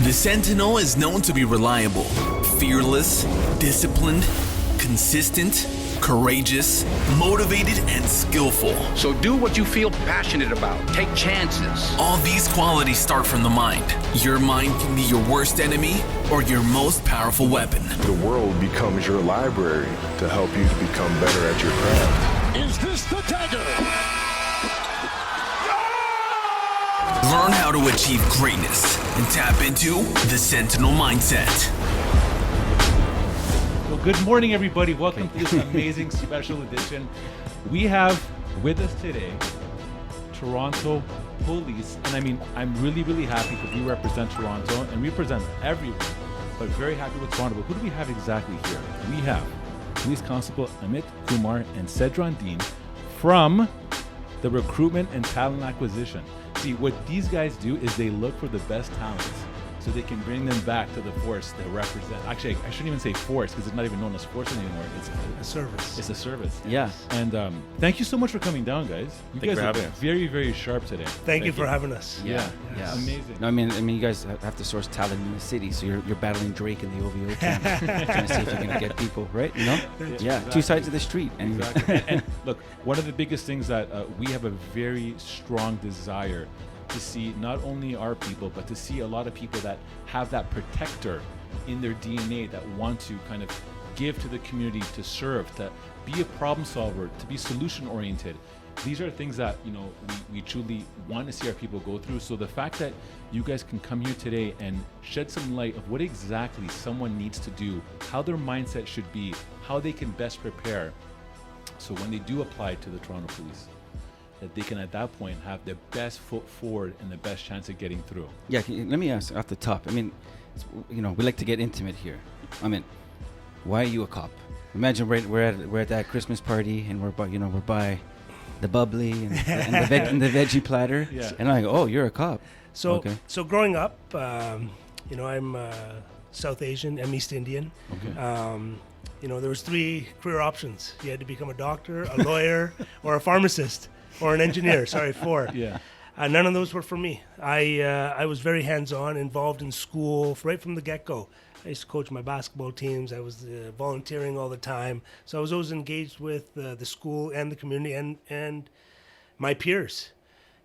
The Sentinel is known to be reliable, fearless, disciplined, consistent, courageous, motivated, and skillful. So do what you feel passionate about. Take chances. All these qualities start from the mind. Your mind can be your worst enemy or your most powerful weapon. The world becomes your library to help you to become better at your craft. Is this the dagger? Learn how to achieve greatness and tap into the Sentinel mindset. Well, good morning, everybody. Welcome to this amazing special edition. We have with us today Toronto Police. And I mean, I'm really, really happy because we represent Toronto and we represent everyone, but very happy with Toronto. But who do we have exactly here? We have Police Constable Amit Kumar and Cedron Amit from the Recruitment and Talent Acquisition. See, what these guys do is they look for the best talents so they can bring them back to the force that represent. Actually, I shouldn't even say force because it's not even known as force anymore. It's a service. It's a service. Yeah. And thank you so much for coming down, guys. You guys are very, very sharp today. Thank you for having us. Yeah. Yeah. Amazing. No, I mean, you guys have to source talent in the city, so you're battling Drake in the OVO camp, trying to see if you're gonna get people, right? You know? Yeah. Exactly. Two sides of the street. And Exactly. and look, one of the biggest things that we have a very strong desire to see not only our people, but to see a lot of people that have that protector in their DNA that want to kind of give to the community, to serve, to be a problem solver, to be solution oriented. These are things that, you know, we truly want to see our people go through. So the fact that you guys can come here today and shed some light of what exactly someone needs to do, how their mindset should be, how they can best prepare. So when they do apply to the Toronto Police, that they can at that point have their best foot forward and the best chance of getting through. yeah, let me ask off the top. I mean, you know, we like to get intimate here. I mean, why are you a cop? Imagine we're at that Christmas party and we're by the bubbly and the veggie platter. Yeah. And I'm like, oh, you're a cop. So, Okay. so growing up, you know, I'm South Asian, I'm East Indian. Okay. You know, there was 3 career options. You had to become a doctor, a lawyer, or a pharmacist, or an engineer. Sorry, 4. Yeah. None of those were for me. I was very hands-on, involved in school right from the get-go. I used to coach my basketball teams. I was volunteering all the time. So I was always engaged with the school and the community and my peers.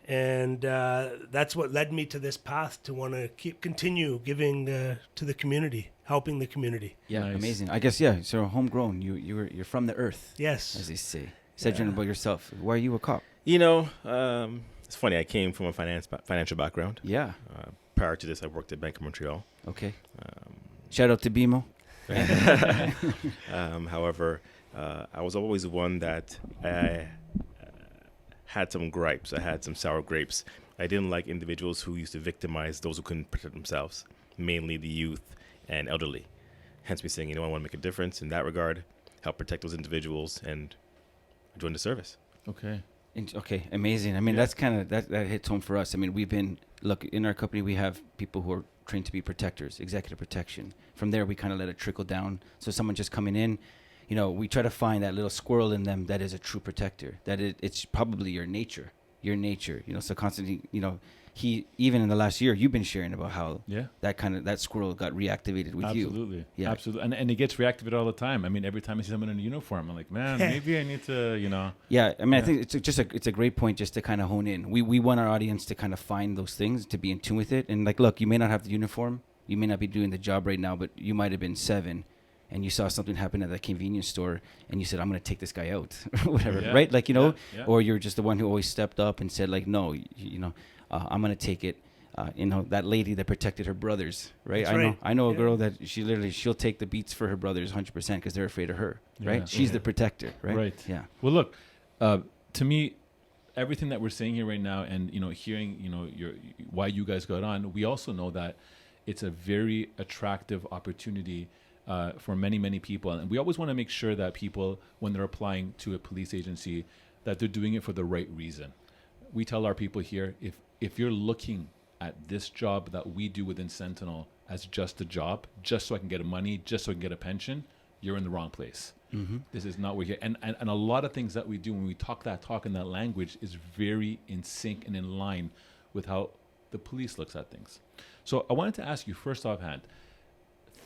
And that's what led me to this path to want to continue giving to the community, helping the community. Yeah, Nice. amazing. I guess, yeah, so homegrown. You're from the earth, Yes. as they say. Cedron, about yourself. Why are you a cop? You know, it's funny. I came from a financial background. Yeah. Prior to this, I worked at Bank of Montreal. Okay. Shout out to BMO. However, I was always one that I had some gripes. I had some sour grapes. I didn't like individuals who used to victimize those who couldn't protect themselves, mainly the youth and elderly. Hence me saying, you know, I want to make a difference in that regard, help protect those individuals, and join the service. Okay. Okay, amazing. I mean, Yeah. that's kind of that hits home for us. I mean, look, in our company, we have people who are trained to be protectors, executive protection. From there, we kind of let it trickle down. So someone just coming in, you know, we try to find that little squirrel in them that is a true protector, that it's probably your nature, you know, so constantly, you know, even in the last year, you've been sharing about how that squirrel got reactivated with you. Absolutely. Yeah. Absolutely. And it gets reactivated all the time. I mean, every time I see someone in a uniform, I'm like, man, maybe I need to, you know. Yeah, I mean, I think it's a great point just to kind of hone in. We want our audience to kind of find those things, to be in tune with it. And like, look, you may not have the uniform, you may not be doing the job right now, but you might have been 7 and you saw something happen at that convenience store and you said, I'm going to take this guy out, whatever, Yeah. right? Like, you know, Yeah. or you're just the one who always stepped up and said like, no, you know, I'm going to take it. You know, that lady that protected her brothers, right? That's right. I know a Yeah. girl that she'll take the beats for her brothers 100% because they're afraid of her, right? Yeah. She's the protector, right? Right. Yeah. Well, look, to me, everything that we're saying here right now, and you know, hearing, you know, why you guys got on, we also know that it's a very attractive opportunity for many, many people, and we always want to make sure that people, when they're applying to a police agency, that they're doing it for the right reason. We tell our people here, if you're looking at this job that we do within Sentinel as just a job, just so I can get money, just so I can get a pension, you're in the wrong place. Mm-hmm. This is not what you're, and a lot of things that we do when we talk in that language is very in sync and in line with how the police looks at things. So I wanted to ask you first offhand,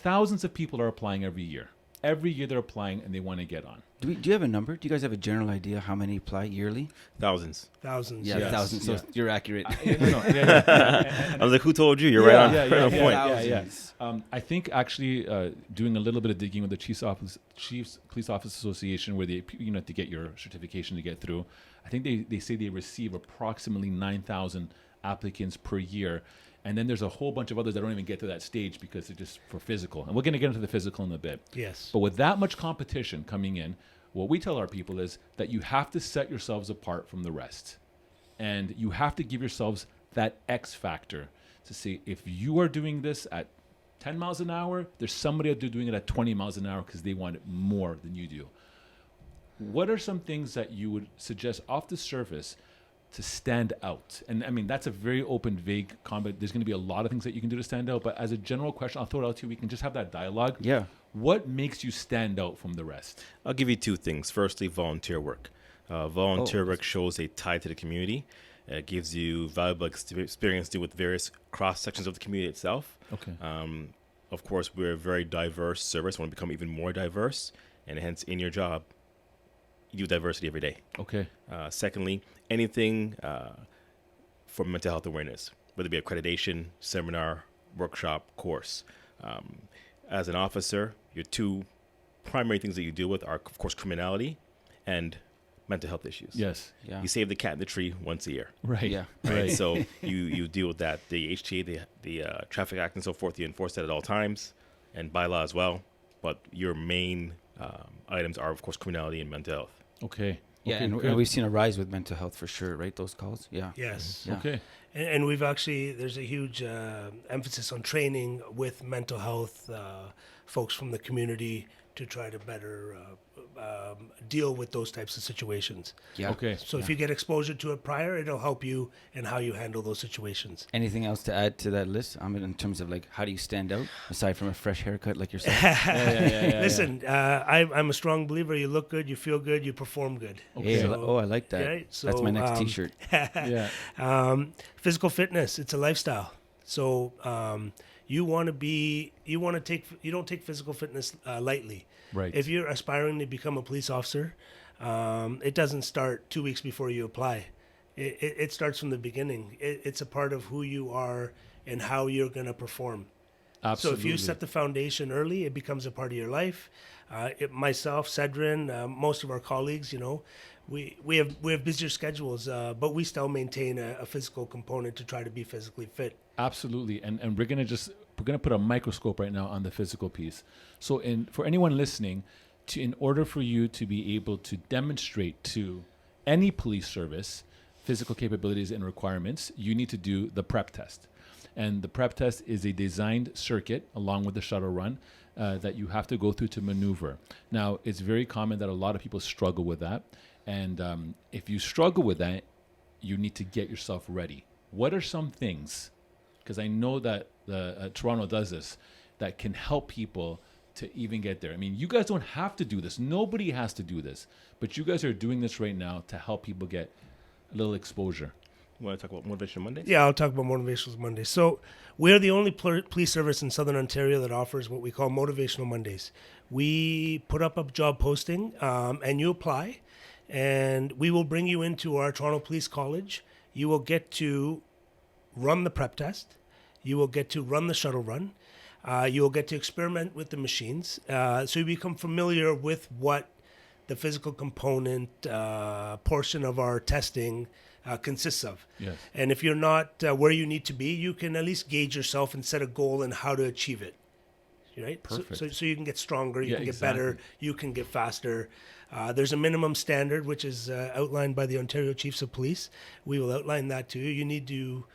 thousands of people are applying every year. Every year they're applying and they want to get on. Do you have a number? Do you guys have a general idea how many apply yearly? Thousands. Yeah, Yes. thousands. So Yeah. you're accurate. Yeah. I was like, who told you? You're right on, right on point. Thousands. I think actually doing a little bit of digging with the Chiefs Police Office Association, where they to get your certification to get through, I think they say they receive approximately 9,000 applicants per year. And then there's a whole bunch of others that don't even get to that stage because they're just for physical. And we're going to get into the physical in a bit. Yes. But with that much competition coming in, what we tell our people is that you have to set yourselves apart from the rest. And you have to give yourselves that X factor to say, if you are doing this at 10 miles an hour, there's somebody out there doing it at 20 miles an hour because they want it more than you do. What are some things that you would suggest off the surface to stand out? And I mean, that's a very open, vague comment. There's going to be a lot of things that you can do to stand out. But as a general question, I'll throw it out to you. We can just have that dialogue. Yeah. What makes you stand out from the rest? I'll give you two things. Firstly, volunteer work. Volunteer work shows a tie to the community. It gives you valuable experience to do with various cross sections of the community itself. Okay. Of course, we're a very diverse service. We want to become even more diverse. And hence, in your job, you do diversity every day. Okay. Secondly, anything for mental health awareness, whether it be accreditation, seminar, workshop, course. As an officer, your two primary things that you deal with are, of course, criminality and mental health issues. Yes. Yeah. You save the cat in the tree once a year. Right. Yeah. Right. So you deal with that. The HTA, the Traffic Act and so forth, you enforce that at all times, and by law as well. But your main items are, of course, criminality and mental health. Okay. Yeah, Okay, and good. we've seen a rise with mental health for sure, right? Those calls. Yeah. Yes. Yeah. Okay. And we've actually, there's a huge emphasis on training with mental health folks from the community to try to better deal with those types of situations. Yeah. Okay. So if you get exposure to it prior, it'll help you in how you handle those situations. Anything else to add to that list? I mean, in terms of like, how do you stand out aside from a fresh haircut like yourself? Listen, I'm a strong believer. You look good, you feel good, you perform good. Hey, So- I like that. right? That's my So, next T-shirt. Yeah. Physical fitness, it's a lifestyle. So you don't take physical fitness lightly. Right. If you're aspiring to become a police officer, it doesn't start 2 weeks before you apply. It starts from the beginning. It's a part of who you are and how you're going to perform. Absolutely. So if you set the foundation early, it becomes a part of your life. Myself, Cedron, most of our colleagues, we have busier schedules, but we still maintain a physical component to try to be physically fit. Absolutely, and we're gonna put a microscope right now on the physical piece. So, for anyone listening, in order for you to be able to demonstrate to any police service physical capabilities and requirements, you need to do the prep test. And the prep test is a designed circuit along with the shuttle run that you have to go through to maneuver. Now, it's very common that a lot of people struggle with that. And if you struggle with that, you need to get yourself ready. What are some things, because I know that Toronto does this, that can help people to even get there? I mean, you guys don't have to do this. Nobody has to do this. But you guys are doing this right now to help people get a little exposure. You want to talk about Motivational Mondays? Yeah, I'll talk about Motivational Mondays. So we're the only police service in Southern Ontario that offers what we call Motivational Mondays. We put up a job posting and you apply, and we will bring you into our Toronto Police College. You will get to run the prep test. You will get to run the shuttle run. You will get to experiment with the machines. So you become familiar with what the physical component portion of our testing consists of. Yes. And if you're not where you need to be, you can at least gauge yourself and set a goal and how to achieve it. Right? Perfect. So you can get stronger, you Yeah, can get exactly. better, you can get faster. There's a minimum standard, which is outlined by the Ontario Chiefs of Police. We will outline that to you. You need to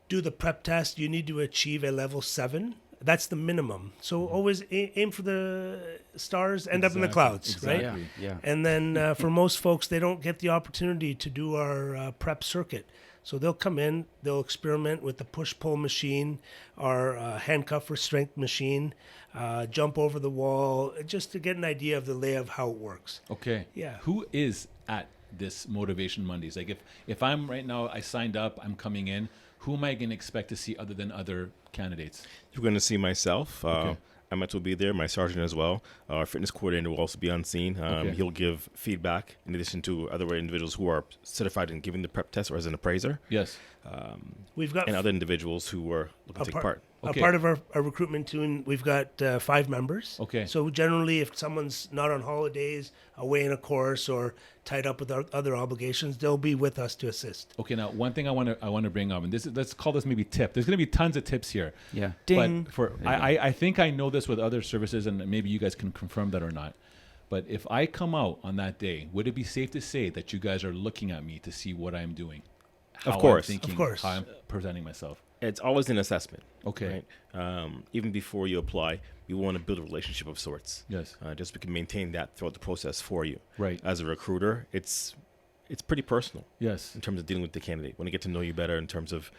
do the prep test. You need to achieve a level 7. That's the minimum. So always aim for the stars, end up in the clouds, right? Exactly. Yeah. And then for most folks, they don't get the opportunity to do our prep circuit. So they'll come in, they'll experiment with the push-pull machine, our handcuff restraint machine, jump over the wall, just to get an idea of the lay of how it works. Okay. Yeah. Who is at this Motivation Mondays? Like if I'm right now, I signed up, I'm coming in, who am I going to expect to see other than other candidates? You're going to see myself. Okay. Amit will be there, my sergeant as well. Our fitness coordinator will also be on scene. Okay. He'll give feedback in addition to other individuals who are certified in giving the prep test or as an appraiser. Yes. We've got And other individuals who are looking to take part. Okay. A part of our recruitment team, we've got 5 members. Okay. So generally, if someone's not on holidays, away in a course, or tied up with other obligations, they'll be with us to assist. Okay, now one thing I want to bring up, and this is, let's call this maybe tip. There's going to be tons of tips here. Yeah. Ding. But for I think I know this with other services, and maybe you guys can confirm that or not. But if I come out on that day, would it be safe to say that you guys are looking at me to see what I'm doing? How course. I'm thinking, Of course. how I'm presenting myself. It's always an assessment. Okay. Right? Even before you apply, we want to build a relationship of sorts. Yes. Just so we can maintain that throughout the process for you. Right. As a recruiter, it's pretty personal. Yes. In terms of dealing with the candidate, want to get to know you better in terms of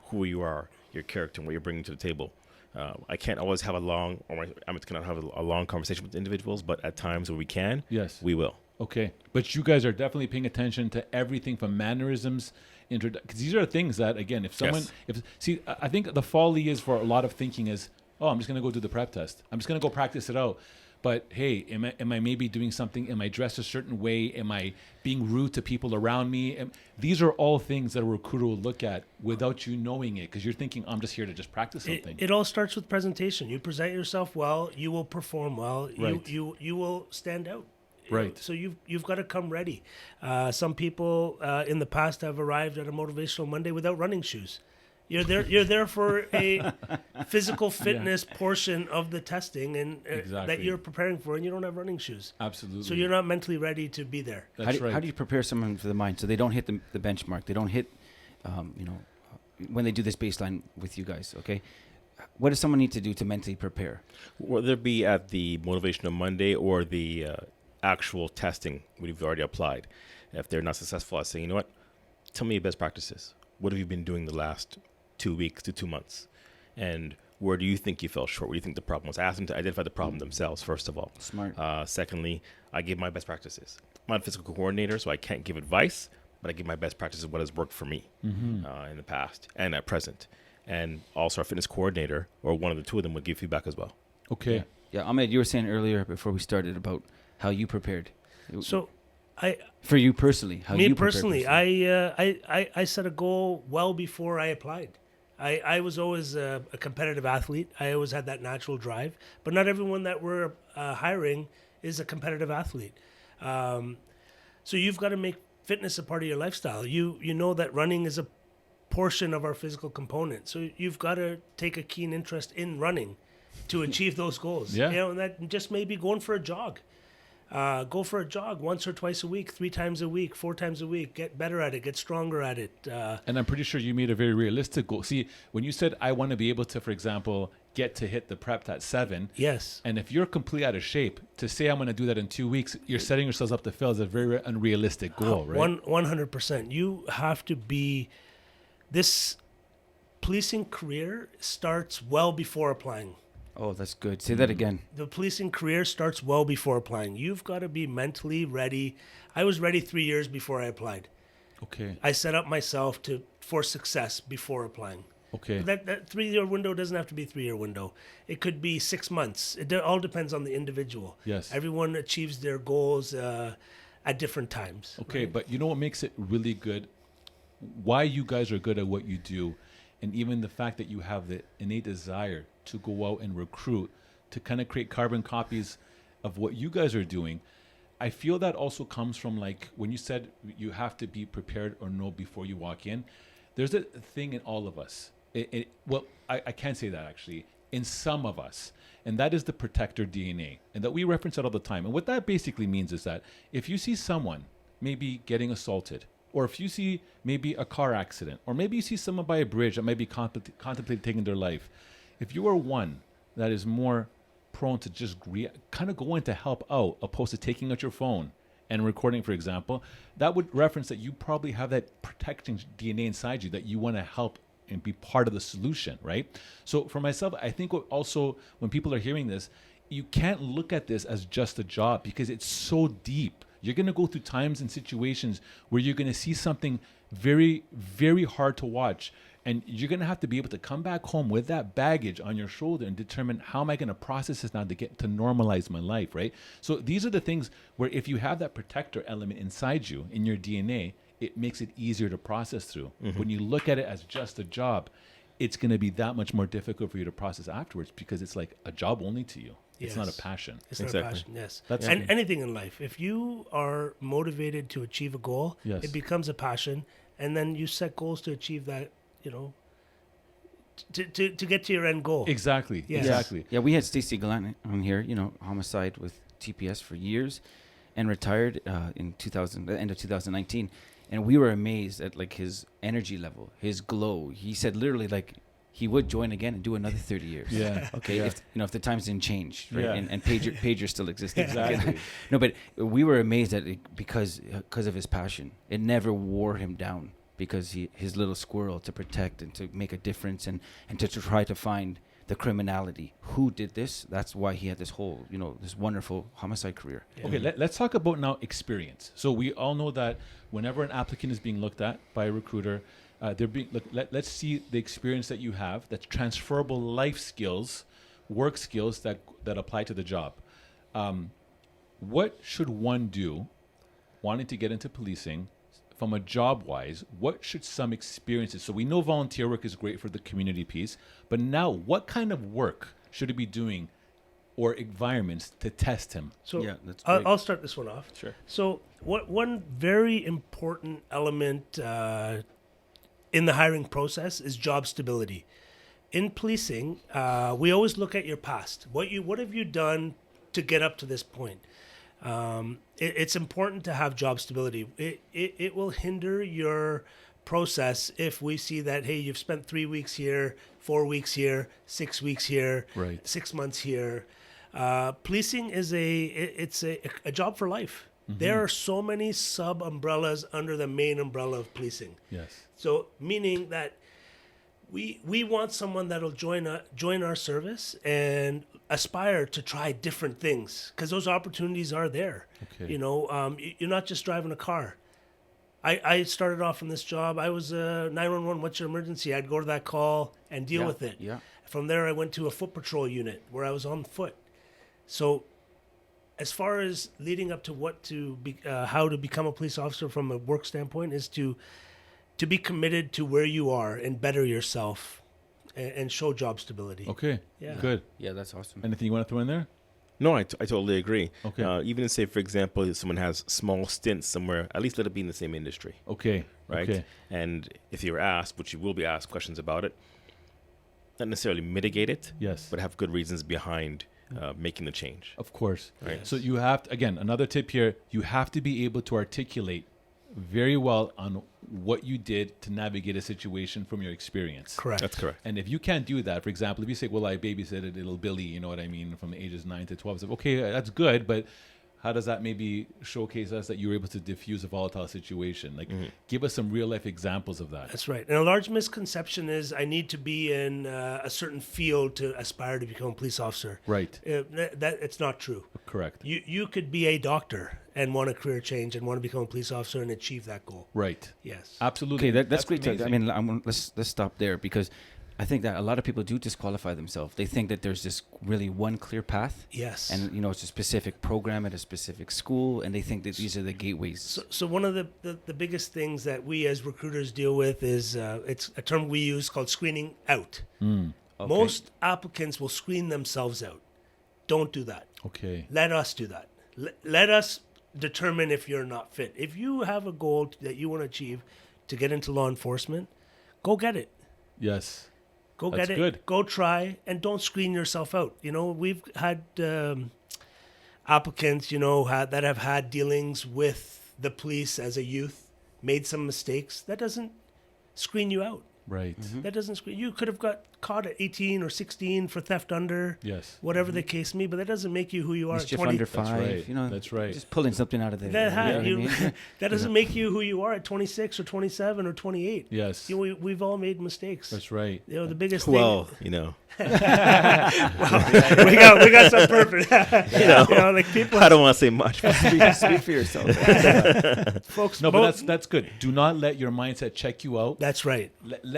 who you are, your character, and what you're bringing to the table. I can't always have a long, or I cannot have a long conversation with individuals, but at times where we can, Yes. we will. Okay, but you guys are definitely paying attention to everything from mannerisms, because these are things that, again, if someone, I think the folly is for a lot of thinking is, oh, I'm just going to go do the prep test. I'm just going to go practice it out. But hey, am I maybe doing something? Am I dressed a certain way? Am I being rude to people around me? These are all things that a recruiter will look at without you knowing it, because you're thinking, I'm just here to just practice something. It all starts with presentation. You present yourself well, you will perform well, Right. you will stand out. Right. So you've got to come ready. Some people in the past have arrived at a motivational Monday without running shoes. You're there for a physical fitness portion of the testing and Exactly. that you're preparing for, and you don't have running shoes. Absolutely. So you're not mentally ready to be there. That's right. How do you prepare someone for the mind so they don't hit the benchmark? They don't hit, when they do this baseline with you guys, okay? What does someone need to do to mentally prepare? Whether it be at the Motivational Monday or the actual testing we've already applied, if they're not successful, I say, you know what? Tell me your best practices. What have you been doing the last 2 weeks to 2 months? And where do you think you fell short? Where do you think the problem was? I asked them to identify the problem themselves, first of all. Smart. Secondly, I give my best practices. I'm not a physical coordinator, so I can't give advice, but I give my best practices, what has worked for me in the past and at present. And also our fitness coordinator, or one of the two of them, would give feedback as well. Okay. Yeah, Ahmed, you were saying earlier before we started about how you prepared. So For you personally, how me you prepared personally, I set a goal well before I applied. I was always a competitive athlete. I always had that natural drive, but not everyone that we're hiring is a competitive athlete. So you've got to make fitness a part of your lifestyle. You know that running is a portion of our physical component. So you've got to take a keen interest in running to achieve those goals. Yeah. And that just may be going for a jog. Go for a jog once or twice a week, 3 times a week, 4 times a week. Get better at it. Get stronger at it. And I'm pretty sure you made a very realistic goal. See, when you said, I want to be able to, for example, get to hit the prep at 7. Yes. And if you're completely out of shape, to say I'm going to do that in 2 weeks, you're setting yourselves up to fail is a very unrealistic goal, right? 100%. You have to be... This policing career starts well before applying. Oh, that's good. Say that again. The policing career starts well before applying. You've got to be mentally ready. I was ready 3 years before I applied. Okay. I set up myself for success before applying. Okay. That 3-year window doesn't have to be a 3-year window. It could be 6 months. It all depends on the individual. Yes. Everyone achieves their goals at different times. Okay, right? but you know what makes it really good? Why you guys are good at what you do, and even the fact that you have the innate desire to go out and recruit, to kind of create carbon copies of what you guys are doing. I feel that also comes from, like, when you said you have to be prepared or know before you walk in, there's a thing in all of us. I can't say that actually. In some of us, and that is the protector DNA, and that we reference it all the time. And what that basically means is that if you see someone maybe getting assaulted, or if you see maybe a car accident, or maybe you see someone by a bridge that might be contemplating taking their life, if you are one that is more prone to just kind of go in to help out, opposed to taking out your phone and recording, for example, that would reference that you probably have that protecting DNA inside you, that you want to help and be part of the solution, right? So for myself, I think also when people are hearing this, you can't look at this as just a job, because it's so deep. You're going to go through times and situations where you're going to see something very, very hard to watch. And you're going to have to be able to come back home with that baggage on your shoulder and determine how am I going to process this now to get to normalize my life, right? So these are the things where if you have that protector element inside you, in your DNA, it makes it easier to process through. When you look at it as just a job, it's going to be that much more difficult for you to process afterwards because it's like a job only to you. It's not a passion. It's not a passion, yes. That's and anything in life. If you are motivated to achieve a goal, Yes. it becomes a passion. And then you set goals to achieve that, you know, to get to your end goal. Exactly. Yes. Exactly. Yeah, we had Stacey Gallant on here, homicide with TPS for years and retired in the end of 2019. And we were amazed at like his energy level, his glow. He said literally like he would join again and do another 30 years. Yeah. Okay. Yeah. If the times didn't change, right? Yeah. And pager still existed. Exactly. No, but we were amazed at it because of his passion. It never wore him down because his little squirrel to protect and to make a difference and to try to find the criminality. Who did this? That's why he had this whole, this wonderful homicide career. Yeah. Okay, let's talk about now experience. So we all know that whenever an applicant is being looked at by a recruiter, let's see the experience that you have, that's transferable life skills, work skills that apply to the job. What should one do wanting to get into policing from a job-wise? What should some experiences? So we know volunteer work is great for the community piece, but now what kind of work should he be doing or environments to test him? So Yeah, that's I'll start this one off. Sure. So one very important element in the hiring process is job stability. In policing, we always look at your past. What have you done to get up to this point? It's important to have job stability. It will hinder your process if we see that, hey, you've spent 3 weeks here, 4 weeks here, 6 weeks here, Right. 6 months here. Policing is a job for life. There are so many sub umbrellas under the main umbrella of policing. Yes. So meaning that we want someone that'll join our service and aspire to try different things because those opportunities are there. Okay. You're not just driving a car. I started off in this job. I was 911. What's your emergency? I'd go to that call and deal with it. Yeah. From there, I went to a foot patrol unit where I was on foot. So, as far as leading up to how to become a police officer from a work standpoint is to be committed to where you are and better yourself and show job stability. Okay. Yeah. Good. Yeah, that's awesome. Anything you want to throw in there? No, I totally agree. Okay. Even say, for example, if someone has small stints somewhere, at least let it be in the same industry, Okay. right? Okay. And if you're asked, which you will be asked questions about it, not necessarily mitigate it, Yes. but have good reasons behind making the change. Of course. Right. So you have to, again, another tip here, you have to be able to articulate very well on what you did to navigate a situation from your experience. Correct. That's correct. And if you can't do that, for example, if you say, well, I babysitted little Billy, you know what I mean, from the ages 9 to 12, it's like, okay, that's good, but how does that maybe showcase us that you were able to diffuse a volatile situation? Like, give us some real life examples of that. That's right. And a large misconception is I need to be in a certain field to aspire to become a police officer. Right. That it's not true. Correct. You could be a doctor and want a career change and want to become a police officer and achieve that goal. Right. Yes. Absolutely. Okay, that's great. amazing. Let's stop there because I think that a lot of people do disqualify themselves. They think that there's this really one clear path. Yes. And it's a specific program at a specific school, and they think that these are the gateways. So one of the biggest things that we as recruiters deal with is it's a term we use called screening out. Okay. Most applicants will screen themselves out. Don't do that. Okay. Let us do that. Let us determine if you're not fit. If you have a goal that you want to achieve to get into law enforcement, go get it. Yes. Go That's get it. good. Go try, and don't screen yourself out. We've had applicants, that have had dealings with the police as a youth, made some mistakes. That doesn't screen you out. Right. That doesn't screen. You could have got caught at 18 or 16 for theft under, Yes. whatever the case may be, but that doesn't make you who you are at Mischief 20. under That's 5. right. That's right. Just pulling something out of there. That doesn't make you who you are at 26 or 27 or 28. Yes. We've all made mistakes. That's right. The biggest Well, thing. we got some perfect. Like people. I don't want to say much. But Speak for yourself. Folks. No, but that's good. Do not let your mindset check you out. That's right.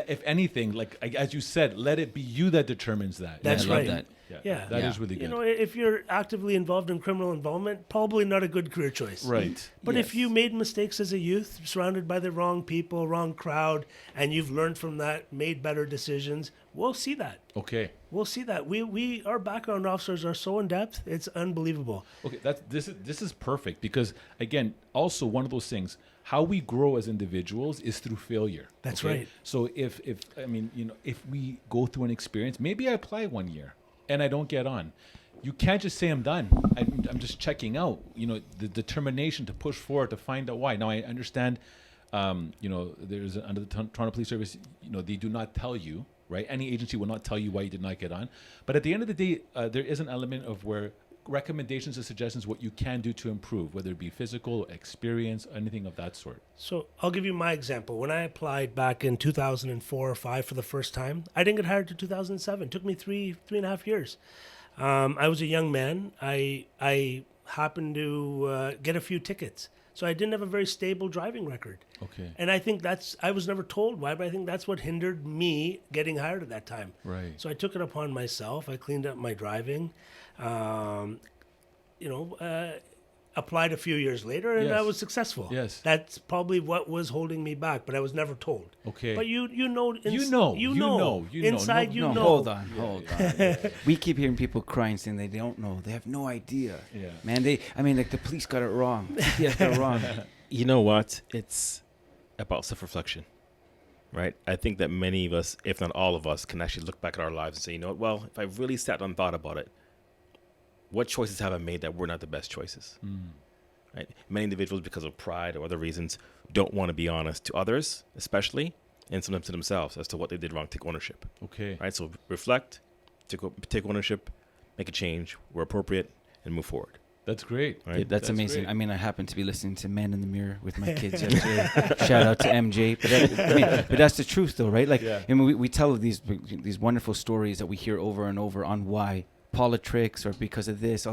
if anything, like as you said, let it be you that determines that. That's I love right. that. Yeah. That is really good. You know, if you're actively involved in criminal involvement, probably not a good career choice. Right. But if Yes. you made mistakes as a youth, surrounded by the wrong people, wrong crowd, and you've learned from that, made better decisions, we'll see that. Okay. We'll see that. Our background officers are so in depth, it's unbelievable. Okay, this is perfect because again, also one of those things, how we grow as individuals is through failure. That's okay? right. So if if we go through an experience, maybe I apply 1 year and I don't get on. You can't just say I'm done. I'm just checking out. You know, the determination to push forward to find out why. Now I understand. There's under the Toronto Police Service. You know, they do not tell you. Right, any agency will not tell you why you did not get on. But at the end of the day, there is an element of where recommendations or suggestions what you can do to improve, whether it be physical, experience, anything of that sort. So I'll give you my example. When I applied back in 2004 or 5 for the first time, I didn't get hired to 2007. It took me three and a half years. I was a young man. I happened to get a few tickets. So I didn't have a very stable driving record. Okay. And I think I was never told why, but I think that's what hindered me getting hired at that time. Right. So I took it upon myself. I cleaned up my driving, applied a few years later, and Yes. I was successful. Yes. That's probably what was holding me back, but I was never told. Okay. But you know. You know. Inside you No, know. hold on. We keep hearing people crying saying they don't know. They have no idea. Yeah. Man, like the police got it wrong. CPS got it wrong. You know what? It's about self-reflection, right? I think that many of us, if not all of us, can actually look back at our lives and say, you know what? Well, if I really sat down and thought about it, what choices have I made that were not the best choices? Right? Many individuals, because of pride or other reasons, don't want to be honest to others, especially, and sometimes to themselves as to what they did wrong. Take ownership. Okay. Right? So reflect, take ownership, make a change where appropriate, and move forward. That's great. Right? Dude, that's amazing. great. I mean, I happen to be listening to Man in the Mirror with my kids yesterday. Shout out to MJ. But that's the truth, though, right? Like, Yeah. I mean, we tell these wonderful stories that we hear over and over on why politics or because of this.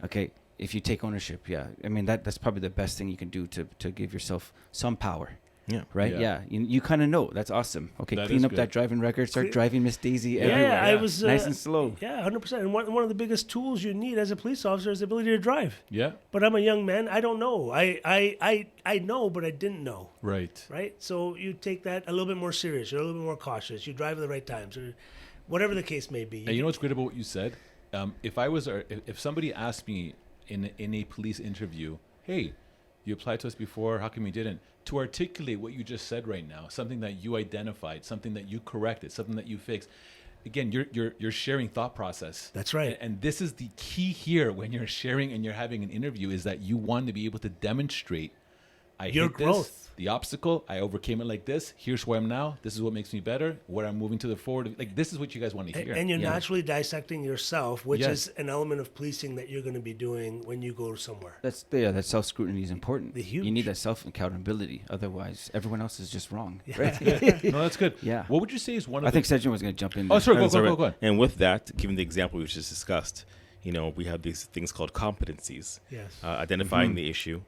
Okay, if you take ownership, yeah. I mean, that's probably the best thing you can do to give yourself some power. Yeah. Right? Yeah. Yeah. You kind of know. That's awesome. Okay, That clean is up that good. driving record. Start Cle- driving Miss Daisy Yeah, everywhere. I was nice and slow. Yeah, 100%. And one of the biggest tools you need as a police officer is the ability to drive. Yeah. But I'm a young man. I don't know. I know, but I didn't know. Right. Right? So you take that a little bit more serious. You're a little bit more cautious. You drive at the right times, or whatever the case may be. And you know what's great about what you said? If somebody asked me in a police interview, hey, you applied to us before, how come you didn't? To articulate what you just said right now, something that you identified, something that you corrected, something that you fixed. Again, you're sharing thought process. That's right. And this is the key here when you're sharing and you're having an interview is that you want to be able to demonstrate Your hit this, growth. the obstacle, I overcame it like this. Here's where I'm now. This is what makes me better. Where I'm moving to the forward. Like this is what you guys want to hear. And you're Yeah. naturally dissecting yourself, which Yes. is an element of policing that you're going to be doing when you go somewhere. That self scrutiny is important. Huge. You need that self accountability. Otherwise, everyone else is just wrong. Yeah. Right? No, that's good. Yeah. What would you say is one of I the think Cedron was going to jump in. Oh, there. sorry. That's all right. Go on. And with that, given the example we just discussed, we have these things called competencies. Yes. Identifying the issue,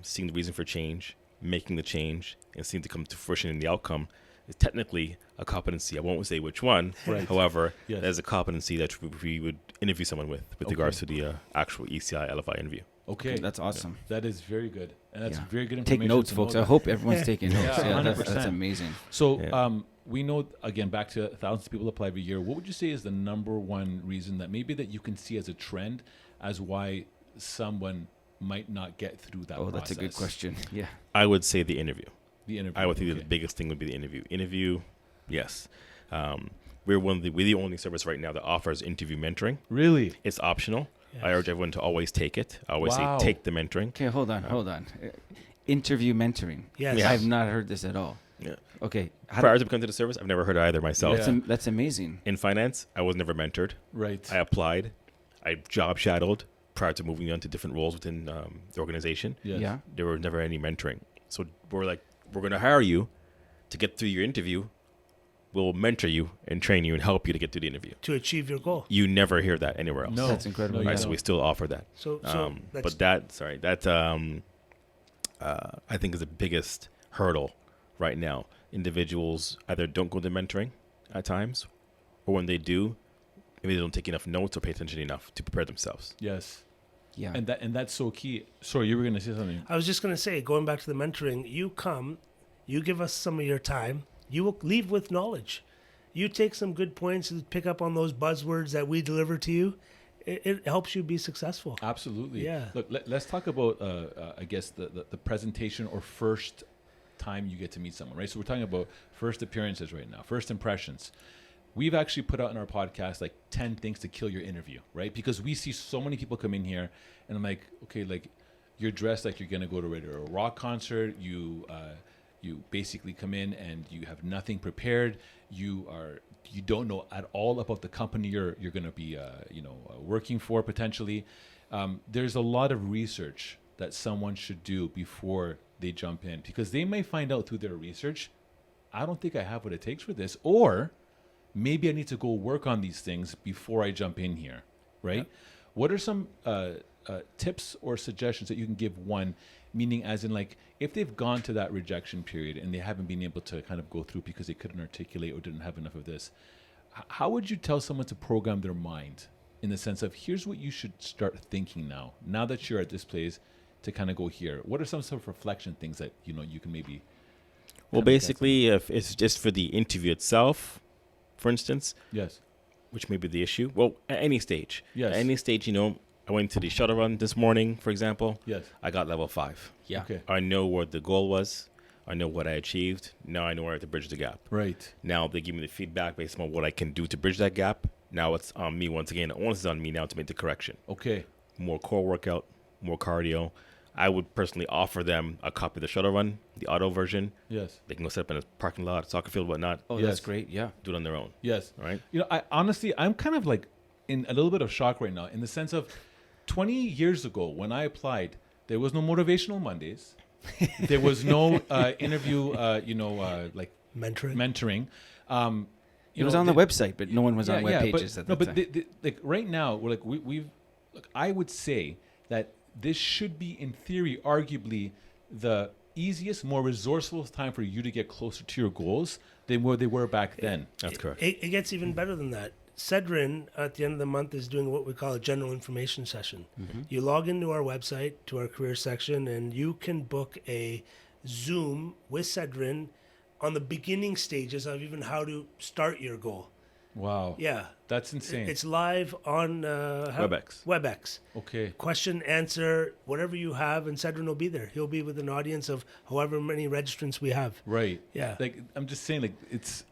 seeing the reason for change, making the change, and seeing to come to fruition in the outcome is technically a competency. I won't say which one. Right. However, Yes. there's a competency that we would interview someone with Okay. regards to the actual ECI LFI interview. Okay. That's awesome. That is very good. And that's Yeah. very good information. Take notes, to folks. know I that. hope everyone's taking notes. Yeah, Yeah, that's 100%. amazing. So Yeah. we know, again, back to thousands of people apply every year. What would you say is the number one reason that maybe that you can see as a trend as why someone might not get through that Oh, process? that's a good question. Yeah. I would say the interview. The interview. I would think that okay. the biggest thing would be the interview. Interview, yes. We're the only service right now that offers interview mentoring. Really? It's optional. Yes. I urge everyone to always take it. I always Wow. say take the mentoring. Okay, hold on. Interview mentoring. Yes. Yeah. I've not heard this at all. Yeah. Okay. Prior to becoming to the service, I've never heard either myself. Yeah. That's amazing. In finance, I was never mentored. Right. I applied. I job shadowed prior to moving on to different roles within the organization. Yes. Yeah. There was never any mentoring. So we're going to hire you to get through your interview. We'll mentor you and train you and help you to get through the interview. To achieve your goal. You never hear that anywhere else. No. That's incredible. No, Right, you so don't. we still offer that. So that's, But that I think is the biggest hurdle right now individuals either don't go to mentoring at times, or when they do, maybe they don't take enough notes or pay attention enough to prepare themselves. Yes. Yeah. And that's so key. Sorry, you were going to say something. I was just going to say, going back to the mentoring, you come, you give us some of your time, you will leave with knowledge. You take some good points and pick up on those buzzwords that we deliver to you. It helps you be successful. Absolutely. Yeah. Look, let's talk about, I guess, the presentation or first time you get to meet someone, right? So we're talking about first appearances right now, first impressions. We've actually put out in our podcast like 10 things to kill your interview, right? Because we see so many people come in here and I'm like, okay, like you're dressed like you're going to go to a rock concert. You basically come in and you have nothing prepared. You don't know at all about the company you're going to be working for potentially. There's a lot of research that someone should do before they jump in, because they may find out through their research, I don't think I have what it takes for this, or maybe I need to go work on these things before I jump in here, right? Yep. What are some tips or suggestions that you can give one, meaning as in like if they've gone to that rejection period and they haven't been able to kind of go through because they couldn't articulate or didn't have enough of this, how would you tell someone to program their mind in the sense of here's what you should start thinking now that you're at this place to kind of go here? What are some sort of reflection things that you can maybe... Well, basically, if it's just for the interview itself, for instance, yes, which may be the issue. Well, at any stage, yes, at any stage, I went to the shuttle run this morning, for example. Yes, I got level 5. Yeah, okay. I know what the goal was. I know what I achieved. Now I know where I have to bridge the gap. Right. Now they give me the feedback based on what I can do to bridge that gap. Now it's on me once again. The onus is on me now to make the correction. Okay. More core workout, more cardio. I would personally offer them a copy of the shuttle run, the auto version. Yes. They can go set up in a parking lot, soccer field, whatnot. Oh, yes, that's great. Yeah. Do it on their own. Yes. All right. I honestly, I'm kind of like in a little bit of shock right now in the sense of 20 years ago when I applied, there was no Motivational Mondays. There was no interview, like mentoring. It was on the website, but no one was on web pages at the time. But like right now, we're like we've. Look, I would say that this should be, in theory, arguably the easiest, more resourceful time for you to get closer to your goals than where they were back then. That's correct. It gets even better than that. Cedron, at the end of the month, is doing what we call a general information session. Mm-hmm. You log into our website, to our career section, and you can book a Zoom with Cedron on the beginning stages of even how to start your goal. Wow. Yeah. That's insane. It's live on WebEx. Okay. Question, answer, whatever you have, and Cedron will be there. He'll be with an audience of however many registrants we have. Right. Yeah. Like I'm just saying, like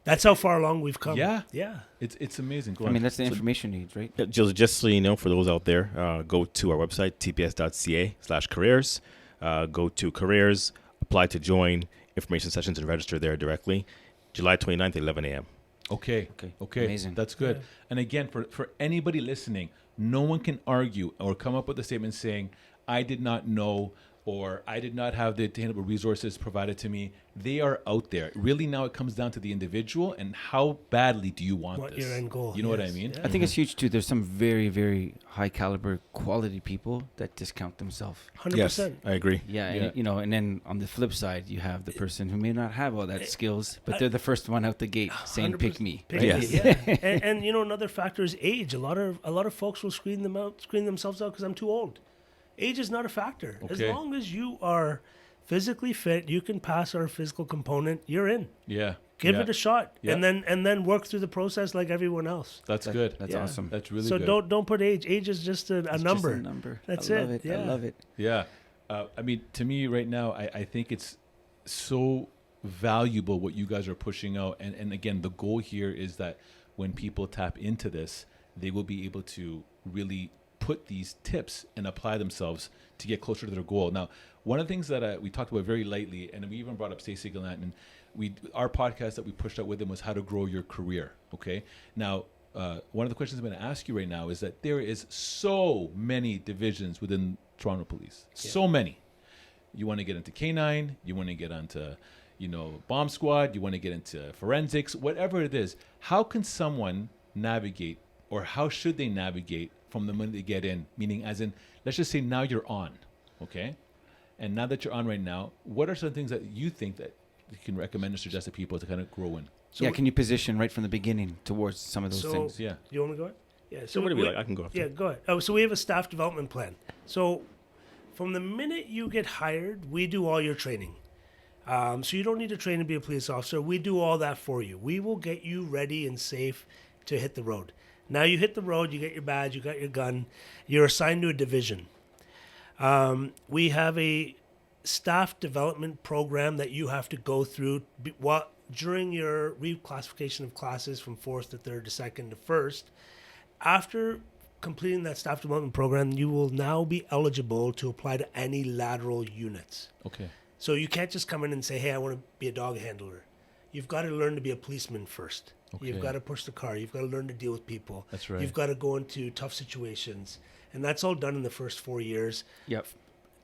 that's how far along we've come. Yeah. Yeah. It's amazing. Go I on. mean, that's the information needs, right? Just so you know, for those out there, go to our website, tps.ca/careers. Go to careers, apply to join, information sessions, and register there directly. July 29th at 11 a.m. Okay. Amazing. That's good. Yeah. And again, for anybody listening, no one can argue or come up with a statement saying, I did not know or I did not have the attainable resources provided to me. They are out there. Really, now it comes down to the individual and how badly do you want this? Your end goal. You know what I mean? Yeah. I think it's huge too. There's some very, very high caliber quality people that discount themselves. 100%. Yes, I agree. Yeah. And then on the flip side, you have the person who may not have all that skills, but they're the first one out the gate saying, "Pick me." Pick Yes. me, yeah. and another factor is age. A lot of folks will screen themselves out because I'm too old. Age is not a factor. Okay. As long as you are physically fit, you can pass our physical component, you're in. Yeah. Give it a shot, Yeah. and then work through the process like everyone else. That's good. That's Yeah. awesome. That's really So good. don't put age. Age is just a It's number. Just a number. That's I love it. it. Yeah. I love it. Yeah. I mean, to me right now, I think it's so valuable what you guys are pushing out. And again, the goal here is that when people tap into this, they will be able to really put these tips and apply themselves to get closer to their goal. Now, one of the things that we talked about very lightly, and we even brought up Stacey Gallant, and our podcast that we pushed out with them was how to grow your career. Okay. Now, one of the questions I'm going to ask you right now is that there is so many divisions within Toronto Police. Yeah. So many. You want to get into K9, you want to get onto, bomb squad, you want to get into forensics, whatever it is. How can someone navigate, or how should they navigate from the moment they get in? Meaning, as in, let's just say now you're on, okay? And now that you're on right now, what are some things that you think that you can recommend or suggest to people to kind of grow in? So can you position right from the beginning towards some of those things? Yeah. You want me to go ahead? Yeah. So whatever you like, I can go after. Yeah, go ahead. Oh, so we have a staff development plan. So from the minute you get hired, we do all your training. So you don't need to train to be a police officer. We do all that for you. We will get you ready and safe to hit the road. Now you hit the road, you get your badge, you got your gun, you're assigned to a division. We have a staff development program that you have to go through during your reclassification of classes from 4th to 3rd to 2nd to 1st. After completing that staff development program, you will now be eligible to apply to any lateral units. Okay. So you can't just come in and say, hey, I want to be a dog handler. You've got to learn to be a policeman first. Okay. You've got to push the car. You've got to learn to deal with people. That's right. You've got to go into tough situations. And that's all done in the first 4 years. Yep.